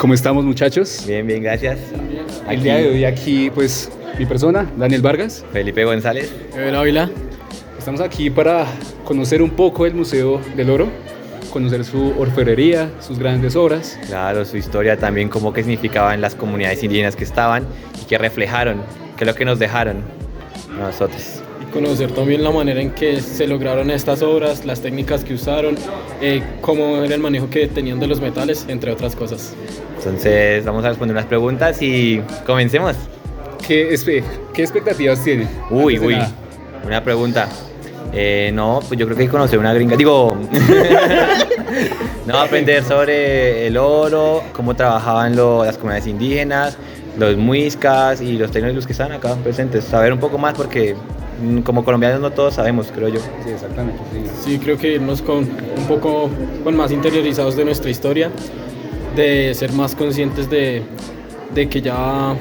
¿Cómo estamos, muchachos? Bien, bien, gracias. El día de hoy aquí, pues, mi persona, Daniel Vargas. Felipe González. Evel Ávila. Estamos aquí para conocer un poco el Museo del Oro, conocer su orfebrería, sus grandes obras. Claro, su historia también, cómo que significaban las comunidades indígenas que estaban y que reflejaron, qué es lo que nos dejaron a nosotros. Y conocer también la manera en que se lograron estas obras, las técnicas que usaron, cómo era el manejo que tenían de los metales, entre otras cosas. Entonces vamos a responder unas preguntas y comencemos. ¿Qué expectativas tiene? Uy, una pregunta. No, pues yo creo que hay que conocer una gringa. Digo, no, aprender sobre el oro, cómo trabajaban las comunidades indígenas, los muiscas y los tecnólogos que están acá presentes. Saber un poco más porque como colombianos no todos sabemos, creo yo. Sí, exactamente. Sí, creo que irnos con más interiorizados de nuestra historia, de ser más conscientes de que ya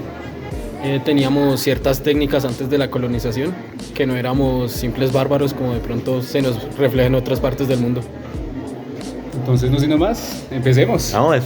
teníamos ciertas técnicas antes de la colonización, que no éramos simples bárbaros como de pronto se nos refleja en otras partes del mundo. Entonces, no siendo más, empecemos. Vamos.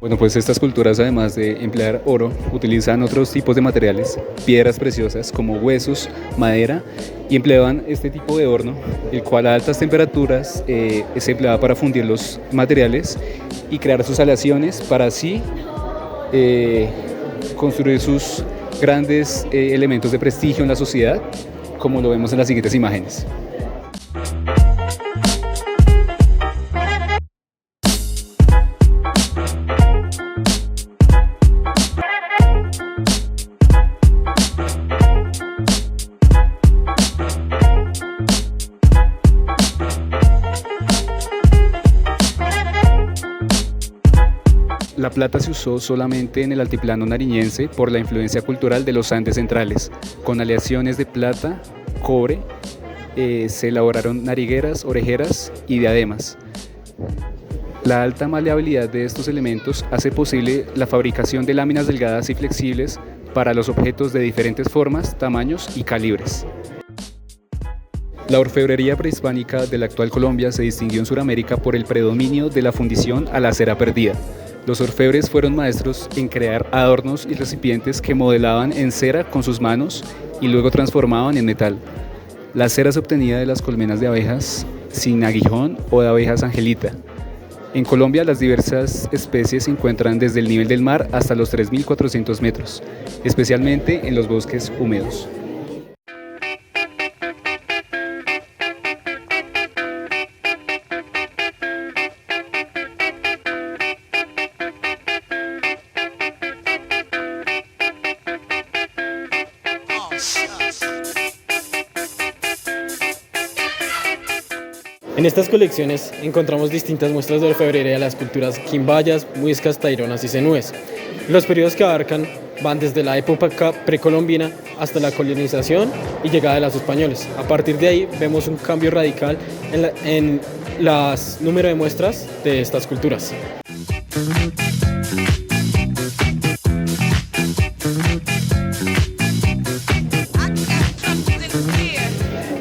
Bueno, pues estas culturas, además de emplear oro, utilizan otros tipos de materiales, piedras preciosas como huesos, madera, y empleaban este tipo de horno, el cual a altas temperaturas se empleaba para fundir los materiales y crear sus aleaciones para así construir sus grandes elementos de prestigio en la sociedad, como lo vemos en las siguientes imágenes. La plata se usó solamente en el altiplano nariñense por la influencia cultural de los Andes centrales. Con aleaciones de plata, cobre, se elaboraron narigueras, orejeras y diademas. La alta maleabilidad de estos elementos hace posible la fabricación de láminas delgadas y flexibles para los objetos de diferentes formas, tamaños y calibres. La orfebrería prehispánica de la actual Colombia se distinguió en Sudamérica por el predominio de la fundición a la cera perdida. Los orfebres fueron maestros en crear adornos y recipientes que modelaban en cera con sus manos y luego transformaban en metal. La cera se obtenía de las colmenas de abejas sin aguijón o de abejas angelita. En Colombia las diversas especies se encuentran desde el nivel del mar hasta los 3.400 metros, especialmente en los bosques húmedos. En estas colecciones encontramos distintas muestras de orfebrería de las culturas quimbayas, muiscas, taironas y zenúes. Los periodos que abarcan van desde la época precolombina hasta la colonización y llegada de los españoles. A partir de ahí vemos un cambio radical en los número de muestras de estas culturas.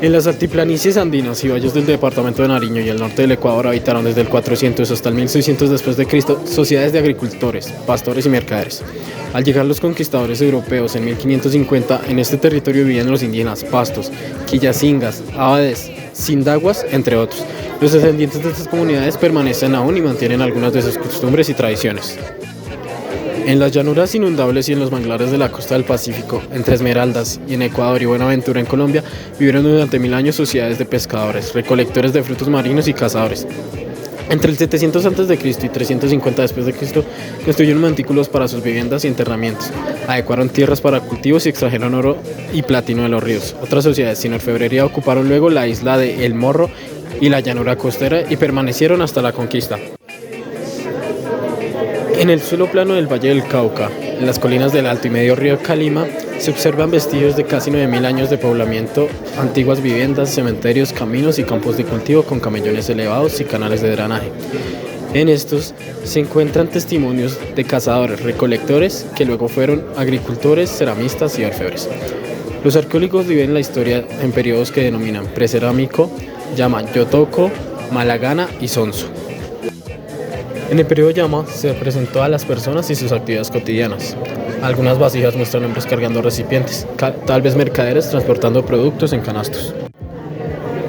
En las altiplanicies andinas y valles del departamento de Nariño y el norte del Ecuador habitaron desde el 400 hasta el 1600 después de Cristo sociedades de agricultores, pastores y mercaderes. Al llegar los conquistadores europeos en 1550, en este territorio vivían los indígenas pastos, quillacingas, abades, sindaguas, entre otros. Los descendientes de estas comunidades permanecen aún y mantienen algunas de sus costumbres y tradiciones. En las llanuras inundables y en los manglares de la costa del Pacífico, entre Esmeraldas y en Ecuador y Buenaventura en Colombia, vivieron durante 1000 años sociedades de pescadores, recolectores de frutos marinos y cazadores. Entre el 700 a.C. y 350 después de Cristo, construyeron montículos para sus viviendas y enterramientos, adecuaron tierras para cultivos y extrajeron oro y platino de los ríos. Otras sociedades sin orfebrería ocuparon luego la isla de El Morro y la llanura costera y permanecieron hasta la conquista. En el suelo plano del Valle del Cauca, en las colinas del Alto y Medio Río Calima, se observan vestigios de casi 9.000 años de poblamiento, antiguas viviendas, cementerios, caminos y campos de cultivo con camellones elevados y canales de drenaje. En estos se encuentran testimonios de cazadores, recolectores, que luego fueron agricultores, ceramistas y orfebres. Los arqueólogos dividen la historia en periodos que denominan precerámico, llaman Yotoco, Malagana y Sonso. En el periodo Llama se presentó a las personas y sus actividades cotidianas. Algunas vasijas muestran hombres cargando recipientes, tal vez mercaderes transportando productos en canastos.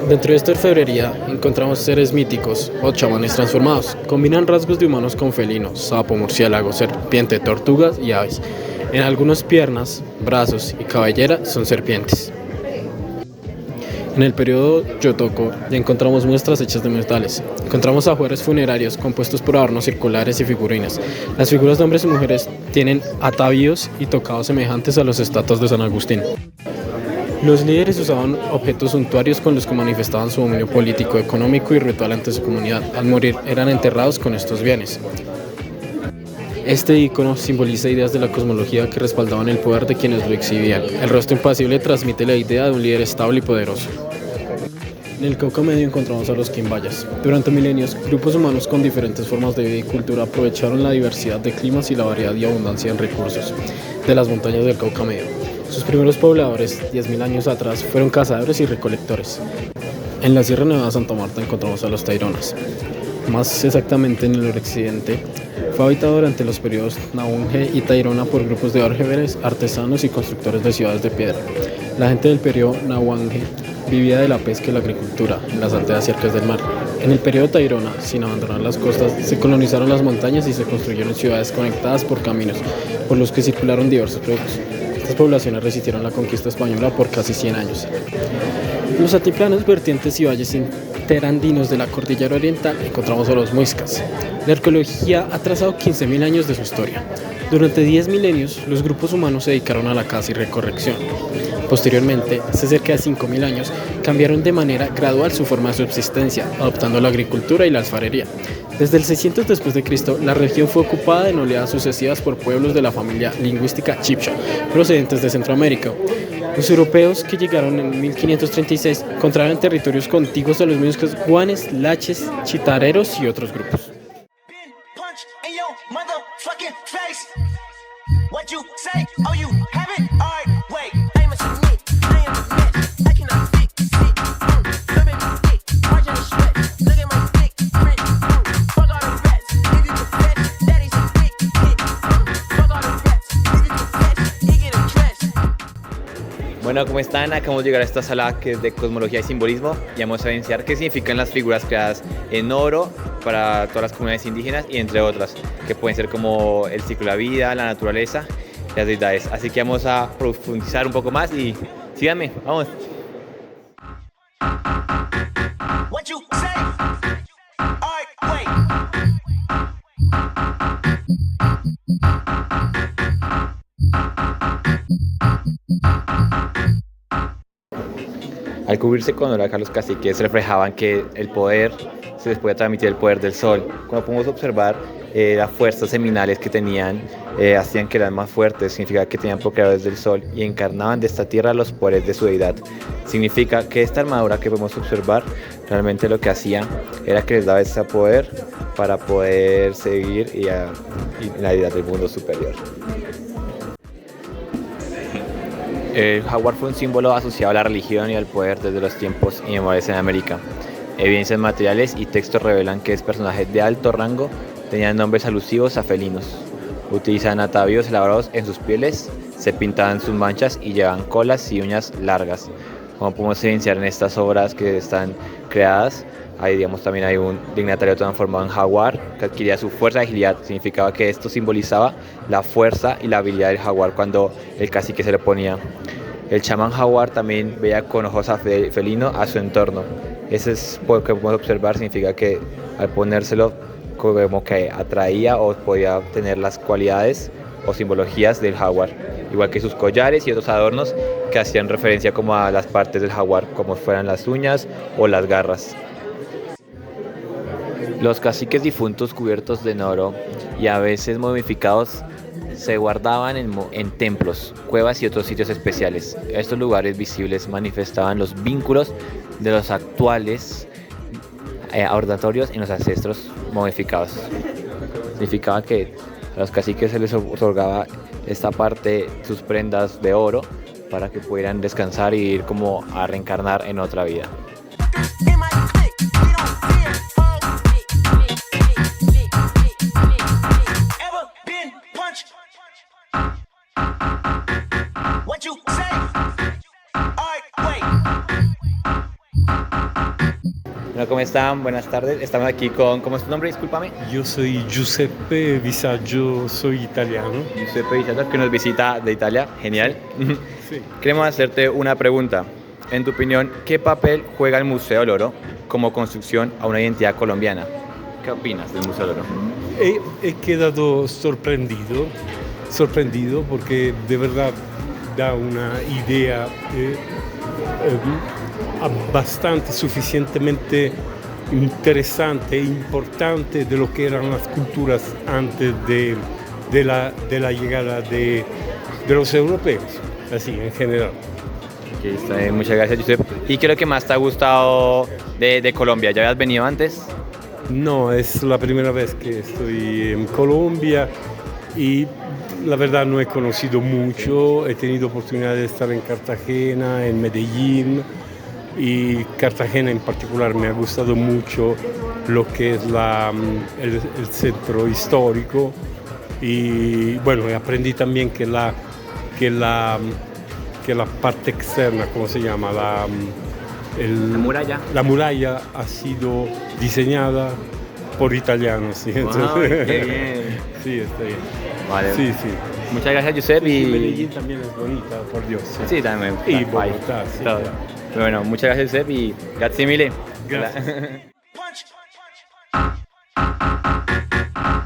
Dentro de esta orfebrería encontramos seres míticos o chamanes transformados. Combinan rasgos de humanos con felinos, sapo, murciélago, serpiente, tortugas y aves. En algunas piernas, brazos y cabellera son serpientes. En el periodo Yotoco ya encontramos muestras hechas de metales. Encontramos ajuares funerarios compuestos por adornos circulares y figurinas. Las figuras de hombres y mujeres tienen atavíos y tocados semejantes a los estatuas de San Agustín. Los líderes usaban objetos suntuarios con los que manifestaban su dominio político, económico y ritual ante su comunidad. Al morir eran enterrados con estos bienes. Este icono simboliza ideas de la cosmología que respaldaban el poder de quienes lo exhibían. El rostro impasible transmite la idea de un líder estable y poderoso. En el Cauca Medio encontramos a los quimbayas. Durante milenios, grupos humanos con diferentes formas de vida y cultura aprovecharon la diversidad de climas y la variedad y abundancia en recursos de las montañas del Cauca Medio. Sus primeros pobladores, 10.000 años atrás, fueron cazadores y recolectores. En la Sierra Nevada de Santa Marta encontramos a los taironas. Más exactamente en el noroccidente, fue habitado durante los periodos Nahuange y Tairona por grupos de orfebres, artesanos y constructores de ciudades de piedra. La gente del periodo Nahuange vivía de la pesca y la agricultura en las aldeas cercas del mar. En el periodo Tairona, sin abandonar las costas, se colonizaron las montañas y se construyeron ciudades conectadas por caminos por los que circularon diversos productos. Estas poblaciones resistieron la conquista española por casi 100 años. En los altiplanos, vertientes y valles interandinos de la cordillera oriental encontramos a los muiscas. La arqueología ha trazado 15.000 años de su historia. Durante 10 milenios, los grupos humanos se dedicaron a la caza y recolección. Posteriormente, hace cerca de 5.000 años, cambiaron de manera gradual su forma de subsistencia, adoptando la agricultura y la alfarería. Desde el 600 después de Cristo, la región fue ocupada en oleadas sucesivas por pueblos de la familia lingüística chibcha, procedentes de Centroamérica. Los europeos que llegaron en 1536 encontraron territorios contiguos a los muiscas, guanes, laches, chitareros y otros grupos. Bueno, ¿cómo están? Acabamos de llegar a esta sala que es de cosmología y simbolismo y vamos a evidenciar qué significan las figuras creadas en oro para todas las comunidades indígenas y entre otras, que pueden ser como el ciclo de la vida, la naturaleza y las deidades. Así que vamos a profundizar un poco más y síganme, vamos. Al cubrirse con oro, los caciques reflejaban que el poder se les podía transmitir el poder del sol. Como podemos observar, las fuerzas seminales que tenían hacían que eran más fuertes, significa que tenían procreadores del sol y encarnaban de esta tierra los poderes de su deidad. Significa que esta armadura que podemos observar realmente lo que hacía era que les daba ese poder para poder seguir y la deidad del mundo superior. El jaguar fue un símbolo asociado a la religión y al poder desde los tiempos inmemoriales en América. Evidencias materiales y textos revelan que es personaje de alto rango, tenían nombres alusivos a felinos. Utilizaban atavíos elaborados en sus pieles, se pintaban sus manchas y llevaban colas y uñas largas. Como podemos evidenciar en estas obras que están creadas, también hay un dignatario transformado en jaguar que adquiría su fuerza y agilidad. Significaba que esto simbolizaba la fuerza y la habilidad del jaguar cuando el cacique se le ponía. El chamán jaguar también veía con ojos felino a su entorno. Ese es lo que podemos observar, significa que al ponérselo como que atraía o podía tener las cualidades o simbologías del jaguar, igual que sus collares y otros adornos que hacían referencia como a las partes del jaguar, como fueran las uñas o las garras. Los caciques difuntos cubiertos de oro y a veces momificados se guardaban en templos, cuevas y otros sitios especiales. Estos lugares visibles manifestaban los vínculos de los actuales adoratorios en los ancestros momificados. Significaba que a los caciques se les otorgaba esta parte, sus prendas de oro, para que pudieran descansar y ir como a reencarnar en otra vida. Hola, ¿cómo están? Buenas tardes. Estamos aquí con... ¿Cómo es tu nombre? Discúlpame. Yo soy Giuseppe Visaggio, soy italiano. Giuseppe Visaggio, que nos visita de Italia. Genial. Sí. Queremos hacerte una pregunta. En tu opinión, ¿qué papel juega el Museo del Oro como construcción a una identidad colombiana? ¿Qué opinas del Museo del Oro? He quedado sorprendido porque de verdad da una idea bastante suficientemente interesante e importante de lo que eran las culturas antes de la llegada de los europeos, así en general. Okay, está bien. Muchas gracias, Giuseppe. ¿Y qué es lo que más te ha gustado de Colombia? ¿Ya habías venido antes? No, es la primera vez que estoy en Colombia y la verdad no he conocido mucho. He tenido oportunidad de estar en Cartagena, en Medellín, y Cartagena en particular me ha gustado mucho lo que es el centro histórico, y bueno, aprendí también que la parte externa, ¿cómo se llama? La muralla. La muralla ha sido diseñada por italianos. ¿Sí? Wow, qué bien. Sí, está bien. Vale. Sí, sí. Muchas gracias, Giuseppe. Y Medellín también es bonita, por Dios. Sí, también. Y Bogotá, sí. Todo. Bueno, muchas gracias, Giuseppe, y grazie mille. Gracias.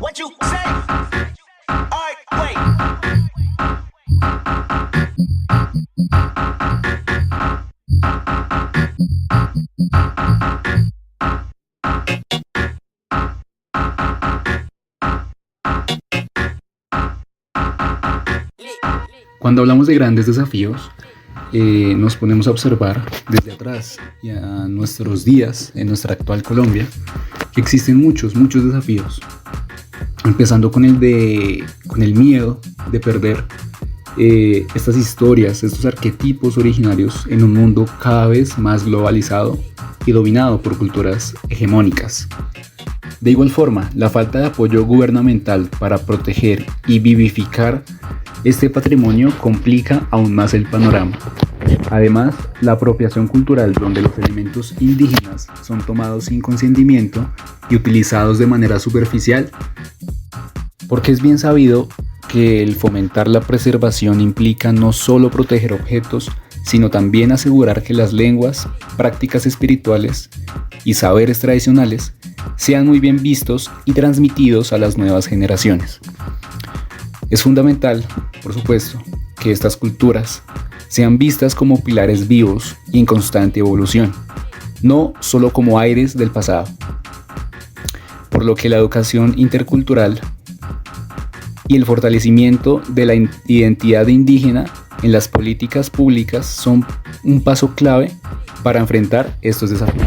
What you say? All right, wait. Cuando hablamos de grandes desafíos, nos ponemos a observar desde atrás y a nuestros días, en nuestra actual Colombia, que existen muchos desafíos. Empezando con el miedo de perder estas historias, estos arquetipos originarios en un mundo cada vez más globalizado y dominado por culturas hegemónicas. De igual forma, la falta de apoyo gubernamental para proteger y vivificar este patrimonio complica aún más el panorama. Además, la apropiación cultural, donde los elementos indígenas son tomados sin consentimiento y utilizados de manera superficial, porque es bien sabido que el fomentar la preservación implica no solo proteger objetos, sino también asegurar que las lenguas, prácticas espirituales y saberes tradicionales sean muy bien vistos y transmitidos a las nuevas generaciones. Es fundamental, por supuesto, que estas culturas sean vistas como pilares vivos y en constante evolución, no solo como aires del pasado. Por lo que la educación intercultural y el fortalecimiento de la identidad indígena en las políticas públicas son un paso clave para enfrentar estos desafíos.